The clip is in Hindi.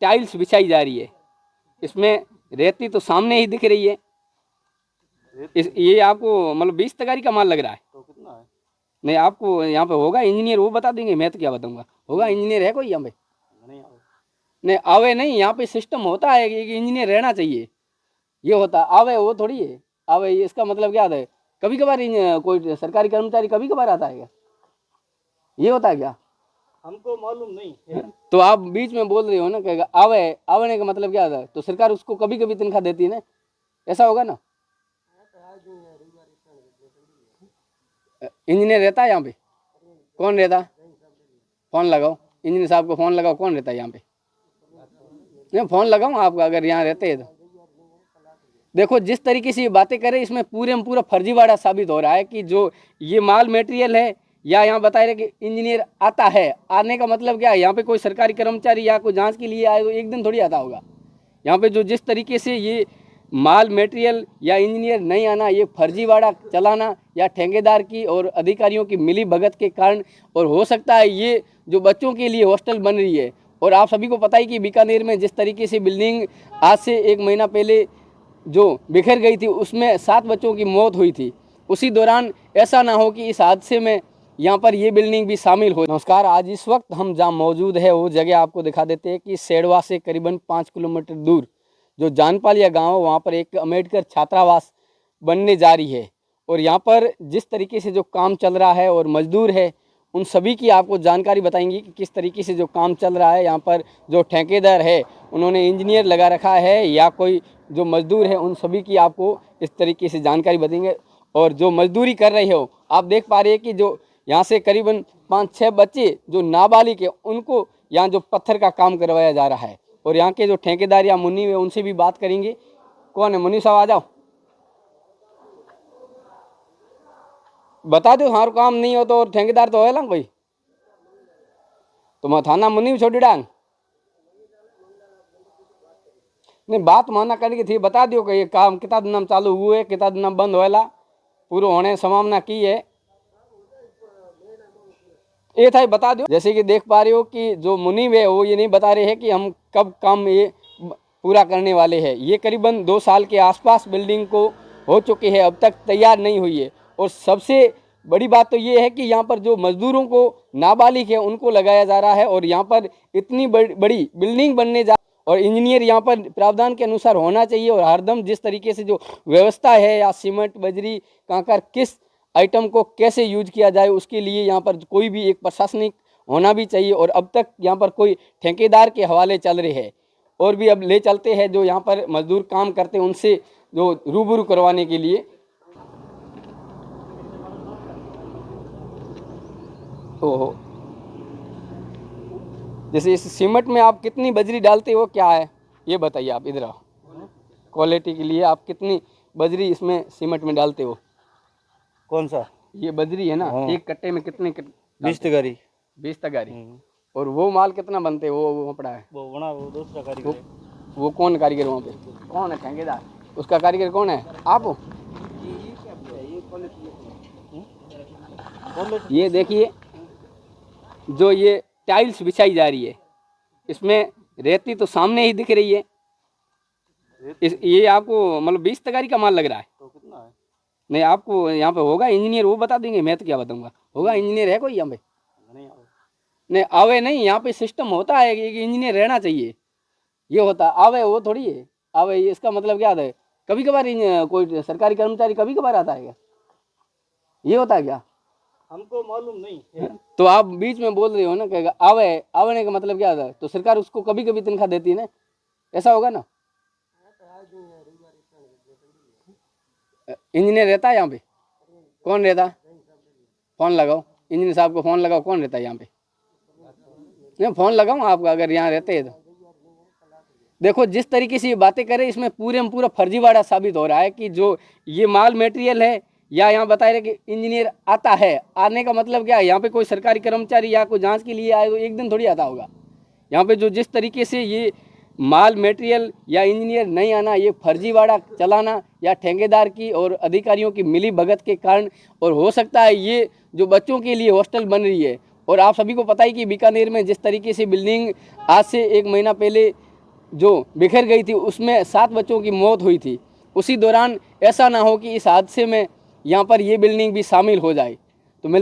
टाइल्स बिछाई जा रही है, इसमें रेती तो सामने ही दिख रही है। ये आपको मतलब 20 तगारी का माल लग रहा है। तो कितना है? नहीं, आपको यहाँ पे होगा इंजीनियर, वो बता देंगे, मैं तो क्या बताऊंगा। होगा इंजीनियर, है कोई यहाँ पे? नहीं नहीं आवे नहीं, यहाँ पे सिस्टम होता है कि इंजीनियर रहना चाहिए, ये होता आवे वो थोड़ी है। आवे इसका मतलब क्या है, कभी कभार कोई सरकारी कर्मचारी कभी कभार आता है क्या? ये होता है क्या? हमको मालूम नहीं है। तो आप बीच में बोल रहे हो ना कि आवे, आवे का मतलब क्या है, तो सरकार उसको कभी कभी तनख्वाह देती है ना, ऐसा होगा ना। इंजीनियर रहता है यहाँ पे? कौन रहता? फोन लगाओ, इंजीनियर साहब को फोन लगाओ, कौन रहता है यहाँ पे? नहीं, फोन लगाओ आपका, अगर यहाँ रहते हैं तो। देखो जिस तरीके से ये बातें करें, इसमें पूरे में पूरा फर्जीवाड़ा साबित हो रहा है कि जो ये माल मटेरियल है, या यहाँ बता रहे कि इंजीनियर आता है, आने का मतलब क्या है, यहाँ पे कोई सरकारी कर्मचारी या कोई जांच के लिए आए तो एक दिन थोड़ी आता होगा। यहाँ पे जो जिस तरीके से ये माल मटेरियल या इंजीनियर नहीं आना, ये फर्जीवाड़ा चलाना या ठेकेदार की और अधिकारियों की मिली भगत के कारण, और हो सकता है ये जो बच्चों के लिए हॉस्टल बन रही है, और आप सभी को पता है कि बीकानेर में जिस तरीके से बिल्डिंग आज से 1 महीना पहले जो बिखर गई थी, उसमें 7 बच्चों की मौत हुई थी। उसी दौरान ऐसा ना हो कि इस हादसे में यहाँ पर ये बिल्डिंग भी शामिल हो। नमस्कार, आज इस वक्त हम जहाँ मौजूद है वो जगह आपको दिखा देते हैं कि सेड़वा से करीबन 5 किलोमीटर दूर जो जानपालिया गांव है, वहाँ पर एक अम्बेडकर छात्रावास बनने जा रही है। और यहाँ पर जिस तरीके से जो काम चल रहा है और मजदूर है, उन सभी की आपको जानकारी बताएंगे कि किस तरीके से जो काम चल रहा है। यहाँ पर जो ठेकेदार है उन्होंने इंजीनियर लगा रखा है या कोई जो मजदूर है, उन सभी की आपको इस तरीके से जानकारी बताएंगे। और जो मजदूरी कर रहे हो, आप देख पा रहे हैं कि जो यहाँ से करीबन 5-6 बच्चे जो नाबालिग है, उनको यहाँ जो पत्थर का काम करवाया जा रहा है। और यहाँ के जो ठेकेदार या मुन्नी है, उनसे भी बात करेंगे। कौन है मुन्नी साहब? आ जाओ, बता दो। हमारा काम नहीं हो तो ठेकेदार तो है ना भाई, तो मैं थाना मुन्नी छोड़ी डांग नहीं, बात माना करके थी, बता दियो कि ये काम कितना दिन चालू हुए, कितना दिन बंद होएला, पूरा होने संभावना की है, ये था बता दो। जैसे कि देख पा रहे हो कि जो मुनीब है वो ये नहीं बता रहे हैं कि हम कब काम ये पूरा करने वाले हैं। ये करीबन 2 साल के आसपास बिल्डिंग को हो चुके हैं, अब तक तैयार नहीं हुई है। और सबसे बड़ी बात तो ये है कि यहाँ पर जो मजदूरों को नाबालिग है उनको लगाया जा रहा है, और यहाँ पर इतनी बड़ी बिल्डिंग बनने जा, और इंजीनियर यहाँ पर प्रावधान के अनुसार होना चाहिए। और हरदम जिस तरीके से जो व्यवस्था है, या सीमेंट बजरी कांकर किस आइटम को कैसे यूज किया जाए, उसके लिए यहाँ पर कोई भी एक प्रशासनिक होना भी चाहिए। और अब तक यहाँ पर कोई ठेकेदार के हवाले चल रहे हैं, और भी अब ले चलते हैं जो यहाँ पर मजदूर काम करते हैं उनसे जो रूबरू करवाने के लिए। तो जैसे इस सीमेंट में आप कितनी बजरी डालते हो, क्या है ये बताइए आप। इधर आओ, क्वालिटी के लिए आप कितनी बजरी इसमें सीमेंट में डालते हो? कौन सा? ये बजरी है ना, एक कट्टे में कितने 20 तगारी। 20 तगारी। और वो माल कितना बनते है? वो पड़ा है वो बना, वो दूसरा कारीगर है। वो कौन कारीगर वहाँ पे? कौन है ठेकेदार? उसका कारीगर कौन है? आप हो? ये देखिए जो ये टाइल्स बिछाई जा रही है, इसमें रेती तो सामने ही दिख रही है। ये आपको मतलब 20 तगारी का माल लग रहा है। तो कितना है? नहीं, आपको यहाँ पे होगा इंजीनियर, वो बता देंगे, मैं तो क्या बताऊंगा। होगा इंजीनियर, है कोई यहाँ पे? नहीं आवे नहीं, यहाँ पे सिस्टम होता है कि इंजीनियर रहना चाहिए, ये होता आवे वो थोड़ी है। आवे इसका मतलब क्या है, कभी कभार कोई सरकारी कर्मचारी कभी कभार आता है क्या? ये होता है क्या? हमको मालूम नहीं है। तो आप बीच में बोल रहे हो ना कि आवे, आवे का मतलब क्या है, तो सरकार उसको कभी कभी तनख्वाह देती है ना, ऐसा होगा ना। इंजीनियर रहता है यहाँ पे? कौन रहता? फोन लगाओ, इंजीनियर साहब को फोन लगाओ, कौन रहता है यहाँ पे? नहीं, फोन लगाओ आपका, अगर यहाँ रहते हैं तो। देखो जिस तरीके से ये बातें करें, इसमें पूरे में पूरा फर्जीवाड़ा साबित हो रहा है कि जो ये माल मटेरियल है, या यहाँ बता रहे कि इंजीनियर आता है, आने का मतलब क्या है, यहाँ पे कोई सरकारी कर्मचारी या कोई जांच के लिए आए तो एक दिन थोड़ी आता होगा। यहाँ पे जो जिस तरीके से ये माल मटेरियल या इंजीनियर नहीं आना, ये फर्जीवाड़ा चलाना या ठेकेदार की और अधिकारियों की मिली भगत के कारण, और हो सकता है ये जो बच्चों के लिए हॉस्टल बन रही है। और आप सभी को पता है कि बीकानेर में जिस तरीके से बिल्डिंग आज से 1 महीना पहले जो बिखर गई थी उसमें 7 बच्चों की मौत हुई थी। उसी दौरान ऐसा ना हो कि इस हादसे में यहाँ पर ये बिल्डिंग भी शामिल हो जाए। तो मिल